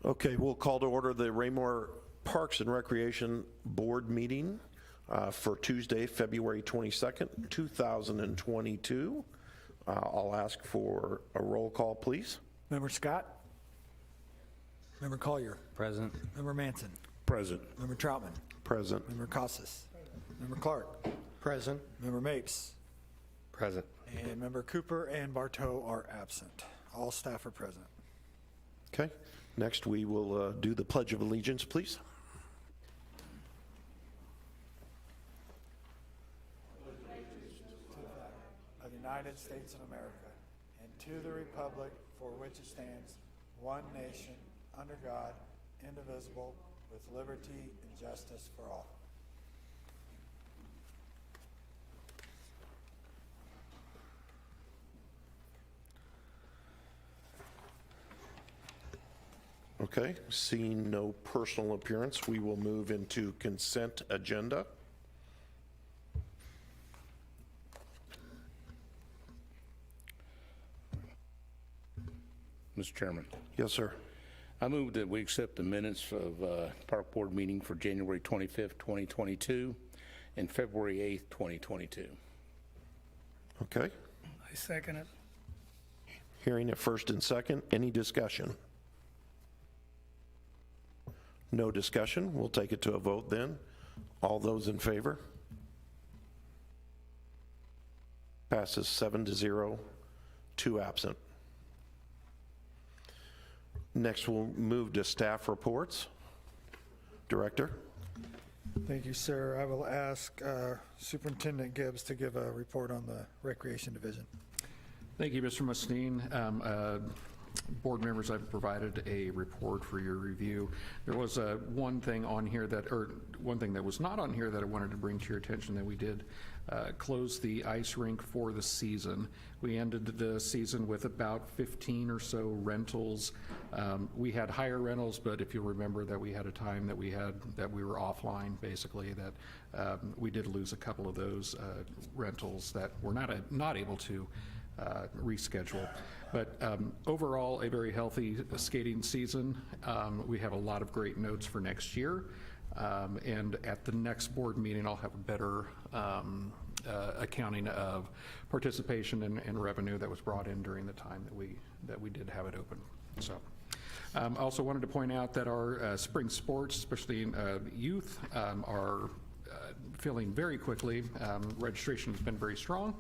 Okay, we'll call to order the Raymore Parks and Recreation Board meeting for Tuesday, February 22nd, 2022. I'll ask for a roll call, please. Member Scott? Member Collier? Present. Member Manson? Present. Member Troutman? Present. Member Casas? Member Clark? Present. Member Mapes? Present. And Member Cooper and Bartow are absent. All staff are present. Okay, next we will do the Pledge of Allegiance, please. Of the United States of America, and to the republic for which it stands, one nation, under God, indivisible, with liberty and justice for all. Okay, seeing no personal appearance, we will move into consent agenda. Mr. Chairman, Yes, sir. I move that we accept the minutes of Park Board meeting for January 25th, 2022 and February 8th, 2022. Okay, I second it. hearing it first and second, any discussion? No discussion, we'll take it to a vote then. All those in favor? Passes 7-0, 2 absent. Next, we'll move to staff reports. Director? Thank you, sir. I will ask Superintendent Gibbs to give a report on the Recreation Division. Thank you, Mr. Mustine. Board members, I've provided a report for your review. There was one thing on here one thing that was not on here that I wanted to bring to your attention, that we did close the ice rink for the season. We ended the season with about 15 or so rentals. We had higher rentals, but if you remember that we had a time that we were offline, basically, that we did lose a couple of those rentals that were not able to reschedule. But overall, a very healthy skating season. We have a lot of great notes for next year. And at the next board meeting, I'll have a better accounting of participation and revenue that was brought in during the time that we did have it open. So. I also wanted to point out that our spring sports, especially youth, are filling very quickly. Registration has been very strong.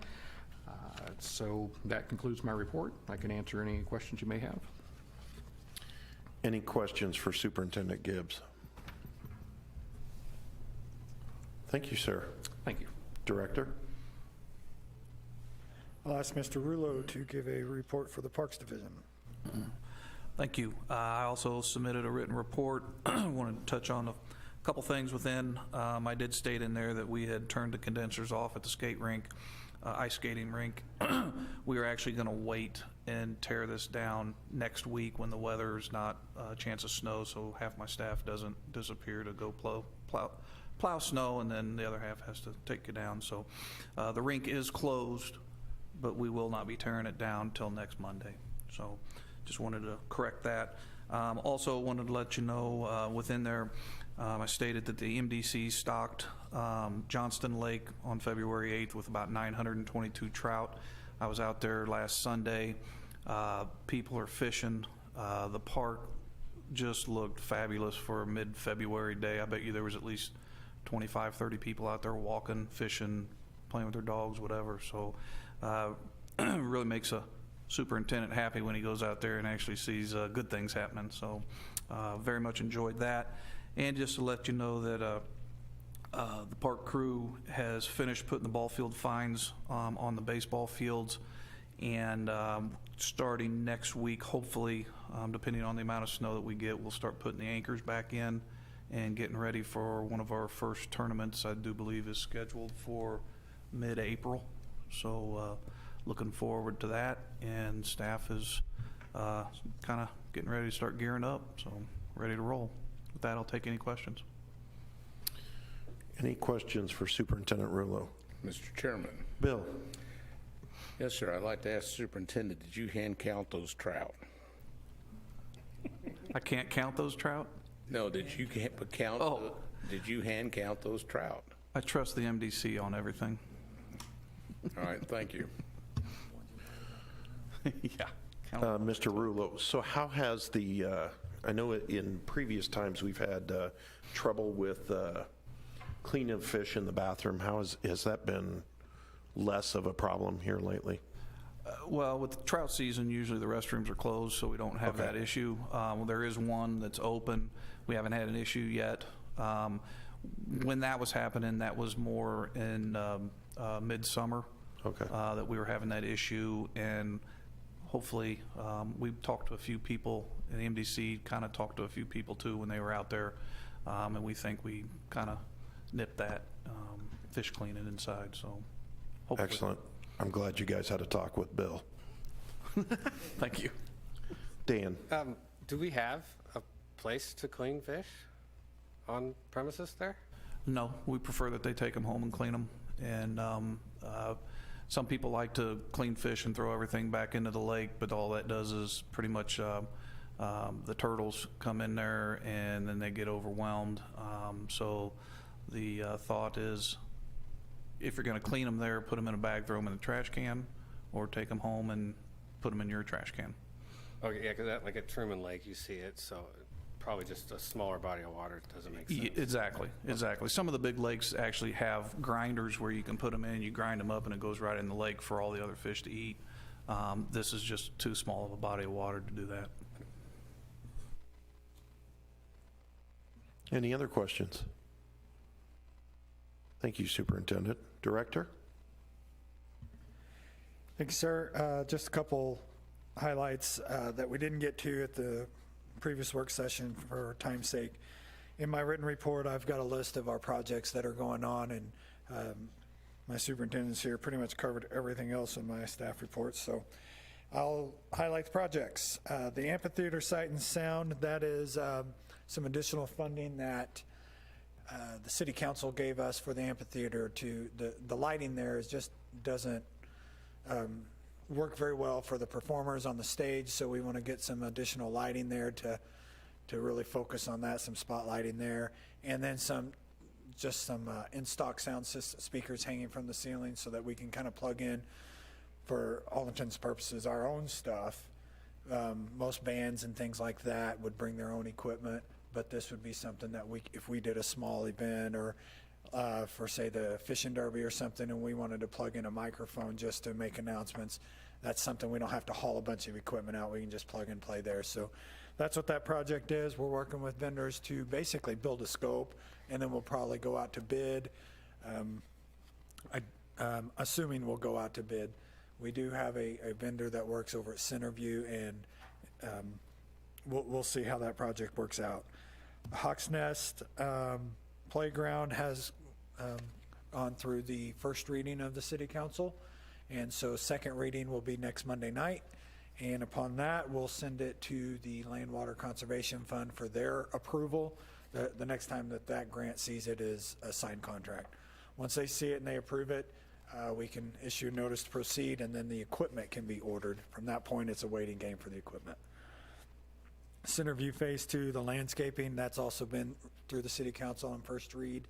So that concludes my report. I can answer any questions you may have. Any questions for Superintendent Gibbs? Thank you, sir. Thank you. Director? I'll ask Mr. Rulo to give a report for the Parks Division. Thank you. I also submitted a written report. I wanted to touch on a couple things within. I did state in there that we had turned the condensers off at the skate rink, ice skating rink. We are actually going to wait and tear this down next week when the weather is not a chance of snow, so half my staff doesn't disappear to go plow snow, and then the other half has to take it down. So the rink is closed, but we will not be tearing it down till next Monday. So just wanted to correct that. Also wanted to let you know within there, I stated that the MDC stocked Johnston Lake on February 8th with about 922 trout. I was out there last Sunday. People are fishing. The park just looked fabulous for a mid-February day. I bet you there was at least 25, 30 people out there walking, fishing, playing with their dogs, whatever. So really makes a superintendent happy when he goes out there and actually sees good things happening. So very much enjoyed that. And just to let you know that the park crew has finished putting the ball field fines on the baseball fields, and starting next week, hopefully, depending on the amount of snow that we get, we'll start putting the anchors back in and getting ready for one of our first tournaments. I do believe is scheduled for mid-April. So looking forward to that, and staff is kind of getting ready to start gearing up, so ready to roll. With that, I'll take any questions. Any questions for Superintendent Rulo? Mr. Chairman. Bill? Yes, sir. I'd like to ask the superintendent, did you hand count those trout? I can't count those trout? No, did you count, Oh. did you hand count those trout? I trust the MDC on everything. All right, thank you. Yeah. Mr. Rulo, so how has the, I know in previous times we've had trouble with cleaning of fish in the bathroom. Has that been less of a problem here lately? Well, with trout season, usually the restrooms are closed, so we don't have Okay. that issue. There is one that's open. We haven't had an issue yet. When that was happening, that was more in midsummer. Okay. That we were having that issue, and hopefully, we talked to a few people, and the MDC kind of talked to a few people too when they were out there, and we think we kind of nipped that fish cleaning inside, so hopefully. Excellent. I'm glad you guys had a talk with Bill. Thank you. Dan? Do we have a place to clean fish on premises there? No, we prefer that they take them home and clean them. And some people like to clean fish and throw everything back into the lake, but all that does is pretty much the turtles come in there and then they get overwhelmed. So the thought is, if you're going to clean them there, put them in a bag, throw them in the trash can, or take them home and put them in your trash can. Okay, yeah, because like at Truman Lake, you see it, so probably just a smaller body of water doesn't make sense. Exactly, exactly. Some of the big lakes actually have grinders where you can put them in, you grind them up, and it goes right in the lake for all the other fish to eat. This is just too small of a body of water to do that. Any other questions? Thank you, Superintendent. Director? Thank you, sir. Just a couple highlights that we didn't get to at the previous work session for time's sake. In my written report, I've got a list of our projects that are going on, and my superintendents here pretty much covered everything else in my staff reports, so I'll highlight the projects. The amphitheater site and sound, that is some additional funding that the city council gave us for the amphitheater. To the lighting there is just doesn't work very well for the performers on the stage, so we want to get some additional lighting there to really focus on that, some spotlighting there, and then some in-stock sound system speakers hanging from the ceiling so that we can kind of plug in, for all intents and purposes, our own stuff. Most bands and things like that would bring their own equipment, but this would be something that if we did a small event or for, say, the fishing derby or something, and we wanted to plug in a microphone just to make announcements, that's something we don't have to haul a bunch of equipment out. We can just plug and play there. So that's what that project is. We're working with vendors to basically build a scope, and then we'll probably go out to bid. Assuming we'll go out to bid. We do have a vendor that works over at Centerview, and we'll see how that project works out. Hawks Nest Playground has gone through the first reading of the City Council, and so second reading will be next Monday night, and upon that we'll send it to the Land Water Conservation Fund for their approval. The next time that grant sees it is a signed contract. Once they see it and they approve it, we can issue a notice to proceed, and then the equipment can be ordered. From that point, it's a waiting game for the equipment. Centerview Phase 2, the landscaping, that's also been through the City Council on first read.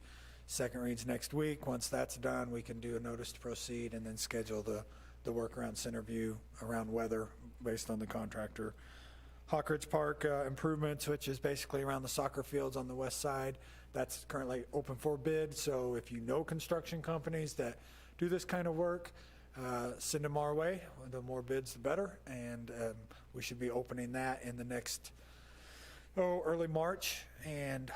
Second read's next week. Once that's done, we can do a notice to proceed and then schedule the work around Centerview, around weather, based on the contractor. Hawk Ridge Park improvements, which is basically around the soccer fields on the west side. That's currently open for bid, so if you know construction companies that do this kind of work, send them our way. The more bids, the better, and we should be opening that in the next, early March, and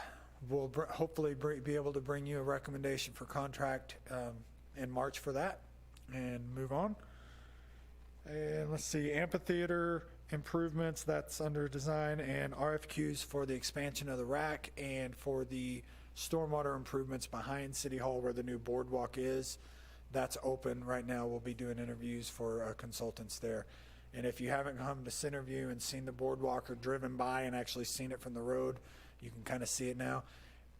we'll hopefully be able to bring you a recommendation for contract in March for that, and move on. And let's see, amphitheater improvements, that's under design, and RFQs for the expansion of the rack and for the stormwater improvements behind City Hall where the new boardwalk is. That's open right now. We'll be doing interviews for consultants there. And if you haven't come to Centerview and seen the boardwalk or driven by and actually seen it from the road, you can kind of see it now.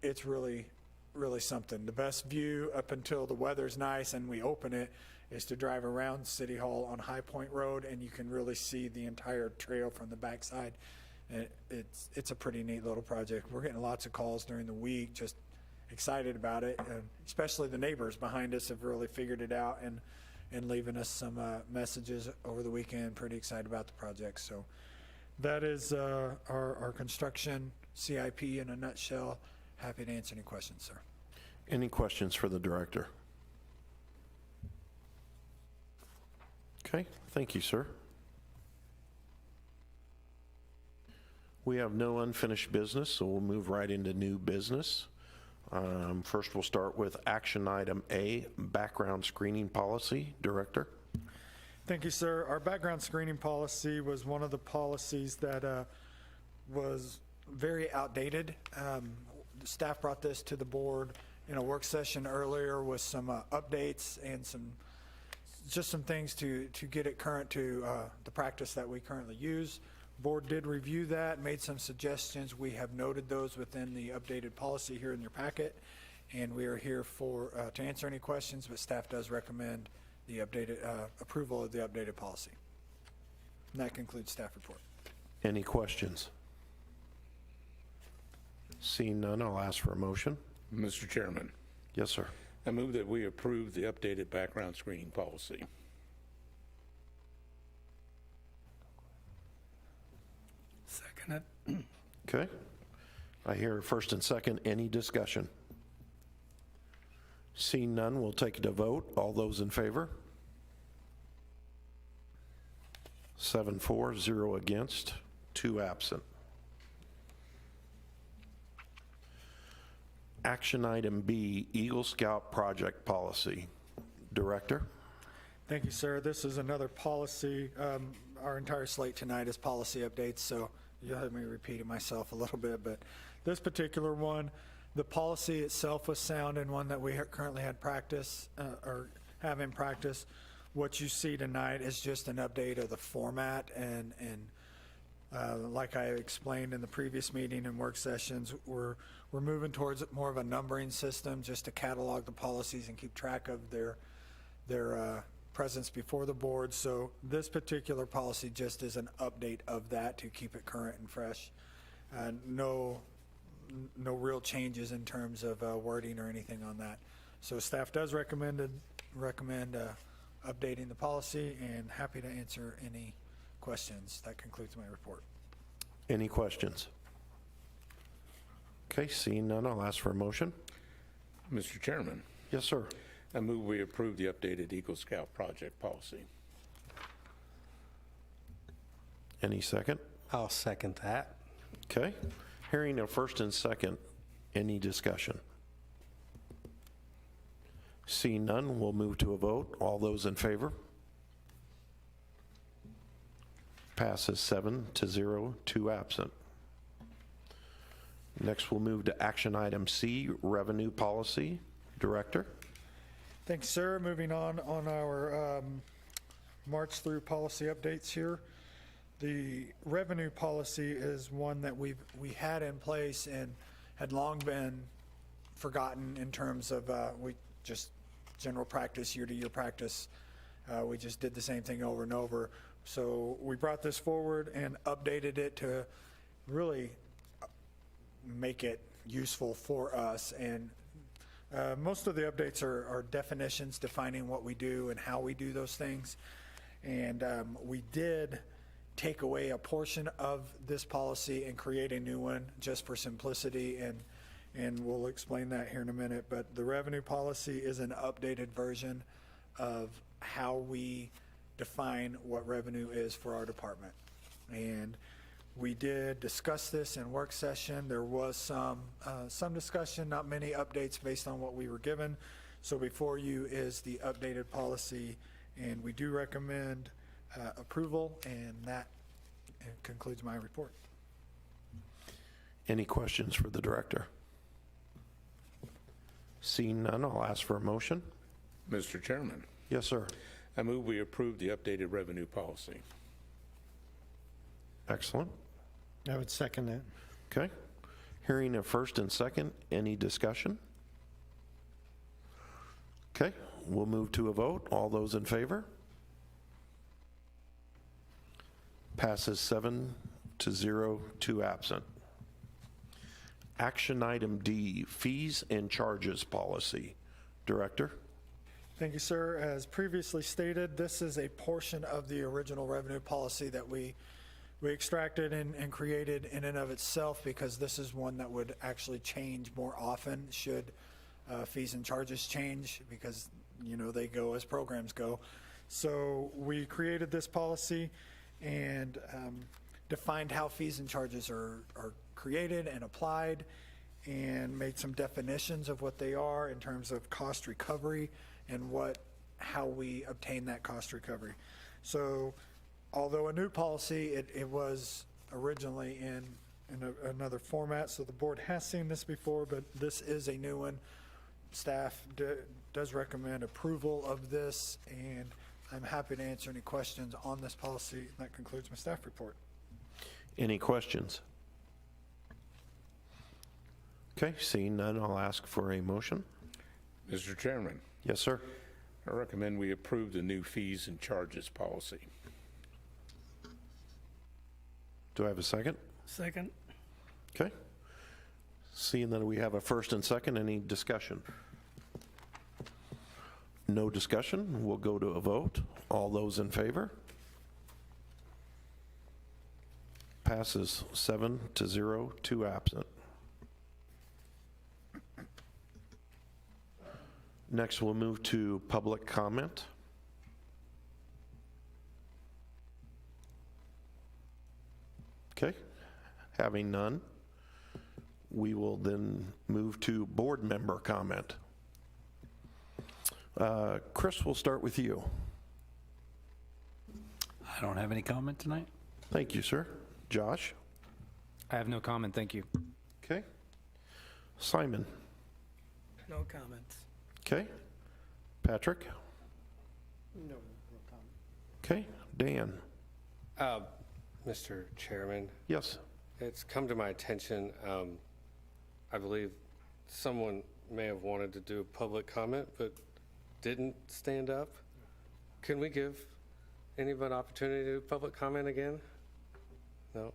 It's really, really something. The best view up until the weather's nice and we open it is to drive around City Hall on High Point Road, and you can really see the entire trail from the backside. It's a pretty neat little project. We're getting lots of calls during the week, just excited about it, and especially the neighbors behind us have really figured it out and leaving us some messages over the weekend. Pretty excited about the project. So that is our construction CIP in a nutshell. Happy to answer any questions, sir. Any questions for the director? Okay, thank you, sir. We have no unfinished business, so we'll move right into new business. First, we'll start with action item A, background screening policy. Director? Thank you, sir. Our background screening policy was one of the policies that was very outdated. The staff brought this to the board in a work session earlier with some updates and just some things to get it current to the practice that we currently use. Board did review that, made some suggestions. We have noted those within the updated policy here in your packet, and we are here to answer any questions, but staff does recommend the updated approval of the updated policy. And that concludes staff report. Any questions? Seeing none, I'll ask for a motion. Mr. Chairman, Yes, sir. I move that we approve the updated background screening policy. Second it. Okay. I hear first and second. Any discussion? Seeing none, we'll take it to vote. All those in favor? 7 for, 0 against, 2 absent. Action item B, Eagle Scout project policy. Director? Thank you, sir. This is another policy. Our entire slate tonight is policy updates, so you'll have me repeating myself a little bit, but this particular one, the policy itself was sound and one that we currently had practice or have in practice. What you see tonight is just an update of the format and like I explained in the previous meeting and work sessions, we're moving towards more of a numbering system just to catalog the policies and keep track of their presence before the board. So this particular policy just is an update of that to keep it current and fresh. No real changes in terms of wording or anything on that. So staff does recommend updating the policy, and happy to answer any questions. That concludes my report. Any questions? Okay, seeing none, I'll ask for a motion. Mr. Chairman, Yes, sir. I move we approve the updated Eagle Scout project policy. Any second? I'll second that. Okay. Hearing a first and second, any discussion? Seeing none, we'll move to a vote. All those in favor? Passes 7-0, 2 absent. Next, we'll move to action item C, revenue policy. Director? Thanks, sir. Moving on our march through policy updates here. The revenue policy is one that we had in place and had long been forgotten in terms of we just general practice, year-to-year practice. We just did the same thing over and over. So we brought this forward and updated it to really make it useful for us. And most of the updates are definitions defining what we do and how we do those things. And we did take away a portion of this policy and create a new one just for simplicity, and we'll explain that here in a minute. But the revenue policy is an updated version of how we define what revenue is for our department. And we did discuss this in work session. There was some discussion, not many updates based on what we were given. So before you is the updated policy, and we do recommend approval, and that concludes my report. Any questions for the director? Seeing none, I'll ask for a motion. Mr. Chairman, Yes, sir. I move we approve the updated revenue policy. Excellent. I would second that. Okay. Hearing a first and second, any discussion? Okay, we'll move to a vote. All those in favor? Passes 7 to 0, 2 absent. Action item D, fees and charges policy. Director? Thank you, sir. As previously stated, this is a portion of the original revenue policy that we extracted and created in and of itself, because this is one that would actually change more often should fees and charges change, because, you know, they go as programs go. So we created this policy and defined how fees and charges are created and applied, and made some definitions of what they are in terms of cost recovery and how we obtain that cost recovery. So although a new policy, it was originally in another format, so the board has seen this before, but this is a new one. Staff does recommend approval of this, and I'm happy to answer any questions on this policy. That concludes my staff report. Any questions? Okay, seeing none, I'll ask for a motion. Mr. Chairman, Yes, sir. I recommend we approve the new fees and charges policy. Do I have a second? Second. Okay. Seeing that we have a first and second, any discussion? No discussion, we'll go to a vote. All those in favor? Passes 7 to 0, 2 absent. Next, we'll move to public comment. Okay, having none, we will then move to board member comment. Chris, we'll start with you. I don't have any comment tonight. Thank you, sir. Josh? I have no comment, thank you. Okay. Simon? No comments. Okay. Patrick? No comment. Okay. Dan? Mr. Chairman, Yes. it's come to my attention, I believe someone may have wanted to do a public comment, but didn't stand up. Can we give anybody an opportunity to do public comment again? No?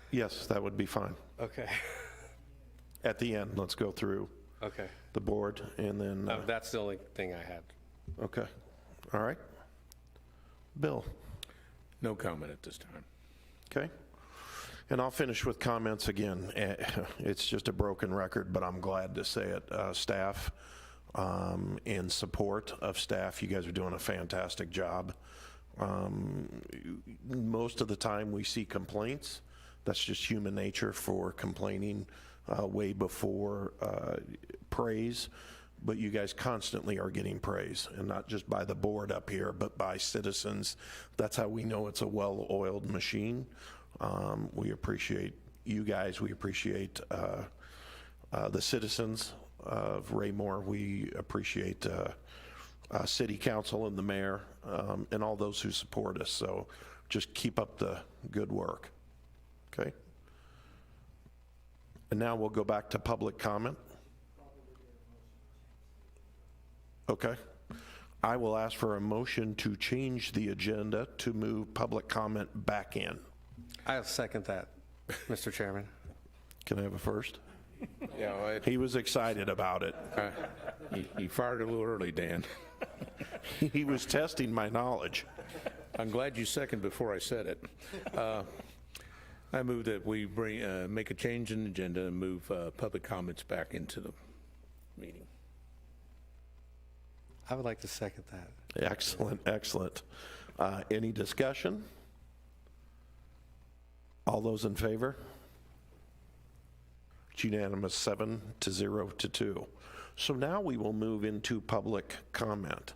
Yes, that would be fine. Okay, At the end, let's go through okay. the board and then, That's the only thing I had. okay. All right. Bill? No comment at this time. Okay. And I'll finish with comments again. It's just a broken record, but I'm glad to say it. Staff, in support of staff, you guys are doing a fantastic job. Most of the time we see complaints. That's just human nature for complaining way before praise. But you guys constantly are getting praise, and not just by the board up here, but by citizens. That's how we know it's a well-oiled machine. We appreciate you guys. We appreciate the citizens of Raymore. We appreciate city council and the mayor and all those who support us. So just keep up the good work. Okay? And now we'll go back to public comment. Okay. I will ask for a motion to change the agenda to move public comment back in. I'll second that, Mr. Chairman. Can I have a first? Yeah, well, He was excited about it. you fired a little early, Dan. He was testing my knowledge. I'm glad you seconded before I said it. I move that we make a change in the agenda and move public comments back into the meeting. I would like to second that. Excellent, excellent. Any discussion? All those in favor? It's unanimous, 7 to 0 to 2. So now we will move into public comment.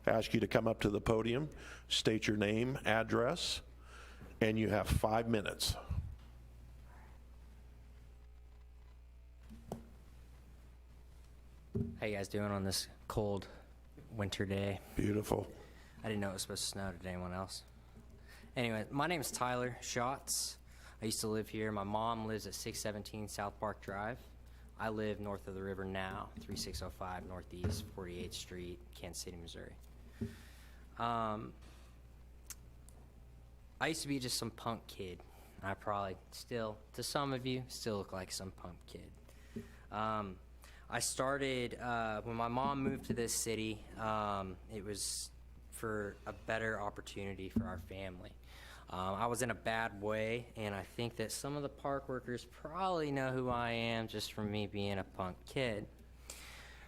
I ask you to come up to the podium, state your name, address, and you have 5 minutes. How you guys doing on this cold winter day? Beautiful. I didn't know it was supposed to snow. Did anyone else? Anyway, my name's Tyler Schatz. I used to live here. My mom lives at 617 South Park Drive. I live north of the river now, 3605 Northeast 48th Street, Kansas City, Missouri. I used to be just some punk kid. I probably still, to some of you, still look like some punk kid. I started, when my mom moved to this city, it was for a better opportunity for our family. I was in a bad way, and I think that some of the park workers probably know who I am just from me being a punk kid.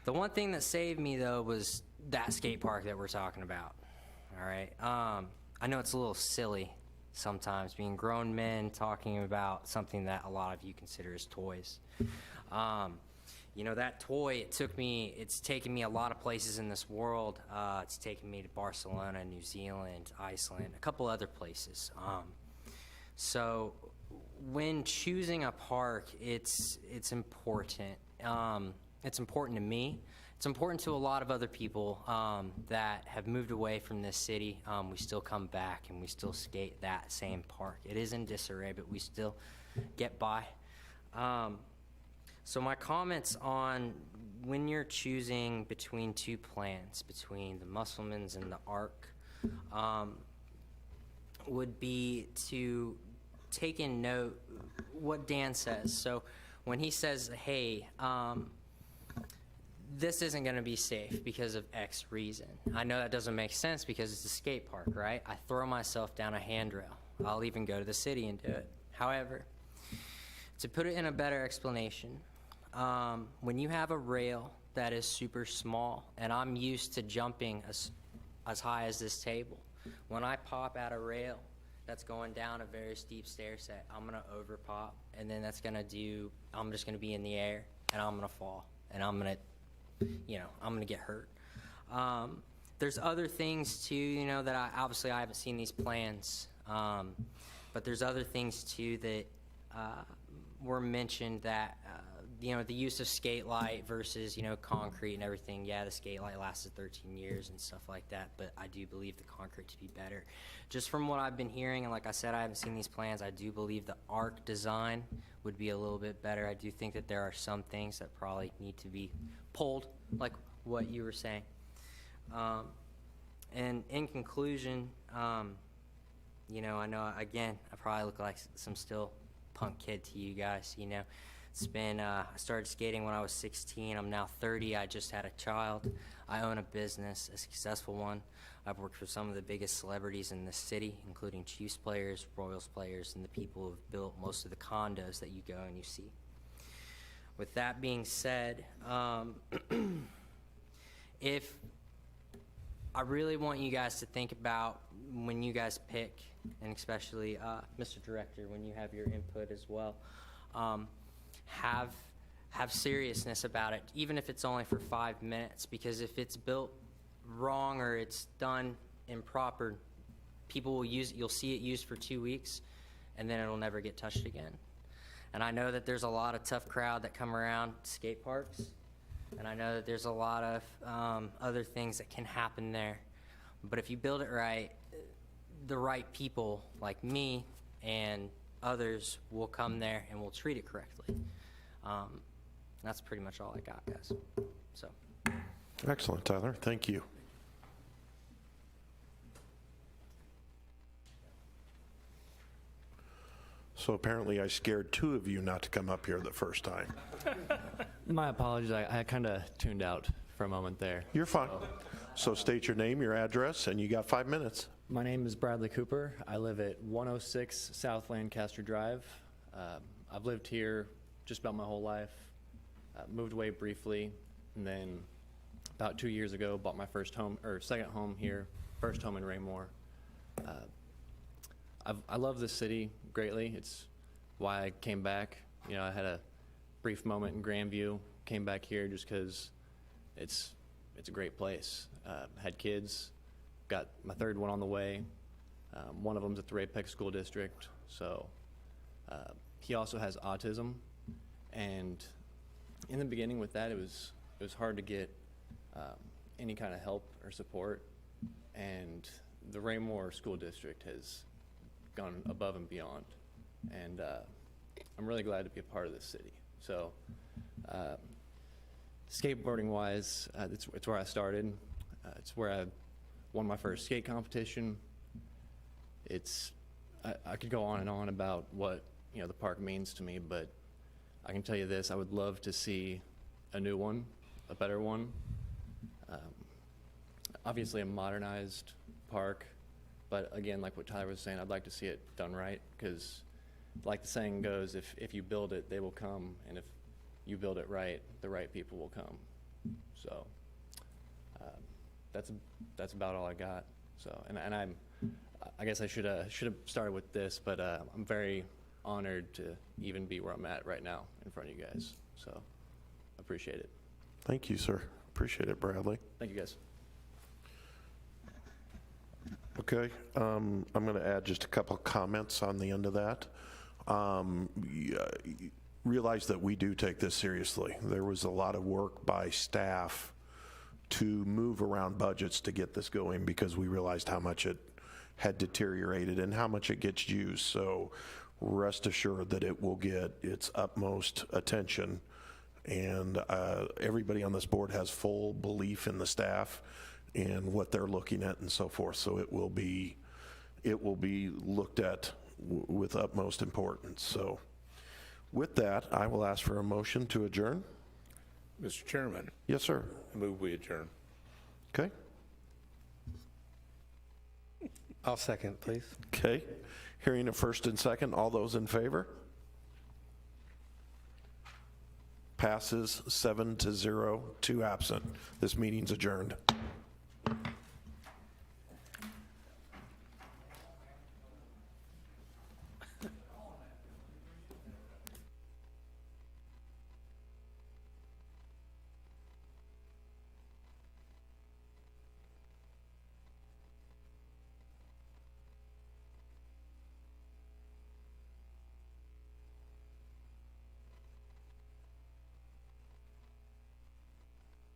The one thing that saved me, though, was that skate park that we're talking about, all right? I know it's a little silly sometimes, being grown men talking about something that a lot of you consider as toys. You know, that toy, it's taken me a lot of places in this world. It's taken me to Barcelona, New Zealand, Iceland, a couple other places. So when choosing a park, it's important. It's important to me. It's important to a lot of other people that have moved away from this city. We still come back and we still skate that same park. It is in disarray, but we still get by. So my comments on when you're choosing between two plans, between the Musselmans and the Ark, would be to take in note what Dan says. So when he says, hey, this isn't going to be safe because of X reason. I know that doesn't make sense because it's a skate park, right? I throw myself down a handrail. I'll even go to the city and do it. However, to put it in a better explanation, when you have a rail that is super small, and I'm used to jumping as high as this table, when I pop at a rail that's going down a very steep stair set, I'm going to over pop, and then I'm just going to be in the air, and I'm going to fall, and I'm going to get hurt. There's other things too, that I haven't seen these plans, but there's other things too that were mentioned that, the use of skate light versus, concrete and everything. Yeah, the skate light lasted 13 years and stuff like that, but I do believe the concrete to be better. Just from what I've been hearing, and like I said, I haven't seen these plans, I do believe the Arc design would be a little bit better. I do think that there are some things that probably need to be pulled, like what you were saying. And in conclusion, I know, again, I probably look like some still punk kid to you guys, It's been, I started skating when I was 16. I'm now 30. I just had a child. I own a business, a successful one. I've worked for some of the biggest celebrities in this city, including Chiefs players, Royals players, and the people who have built most of the condos that you go and you see. With that being said, if I really want you guys to think about when you guys pick, and especially Mr. Director, when you have your input as well, have seriousness about it, even if it's only for 5 minutes, because if it's built wrong or it's done improper, people will use it, you'll see it used for 2 weeks, and then it'll never get touched again. And I know that there's a lot of tough crowd that come around skate parks, and I know that there's a lot of other things that can happen there. But if you build it right, the right people like me and others will come there and will treat it correctly. That's pretty much all I got, guys. So. Excellent, Tyler. Thank you. So apparently I scared two of you not to come up here the first time. My apologies. I kind of tuned out for a moment there. You're fine. So state your name, your address, and you got 5 minutes. My name is Bradley Cooper. I live at 106 South Lancaster Drive. I've lived here just about my whole life. Moved away briefly, and then about 2 years ago bought my first home, or second home here, first home in Raymore. I love this city greatly. It's why I came back. I had a brief moment in Grandview, came back here just because it's a great place. Had kids, got my third one on the way. One of them's at the Ray-Peck School District, so he also has autism, and in the beginning with that, it was hard to get any kind of help or support, and the Raymore School District has gone above and beyond, and I'm really glad to be a part of this city. So skateboarding-wise, it's where I started. It's where I won my first skate competition. It's I could go on and on about what, you know, the park means to me, but I can tell you this, I would love to see a new one, a better one. Obviously a modernized park, but again, like what Tyler was saying, I'd like to see it done right, because like the saying goes, if you build it, they will come, and if you build it right, the right people will come. So that's about all I got. So, and I guess I should have started with this, but I'm very honored to even be where I'm at right now in front of you guys. So, appreciate it. Thank you, sir. Appreciate it, Bradley. Thank you, guys. Okay, I'm going to add just a couple of comments on the end of that. Realize that we do take this seriously. There was a lot of work by staff to move around budgets to get this going, because we realized how much it had deteriorated and how much it gets used. So rest assured that it will get its utmost attention. And everybody on this board has full belief in the staff and what they're looking at and so forth. So it will be looked at with utmost importance. So with that, I will ask for a motion to adjourn. Mr. Chairman, Yes, sir. I move we adjourn. Okay. I'll second, please. Okay. Hearing a first and second, all those in favor? Passes 7-0, 2 absent. This meeting's adjourned.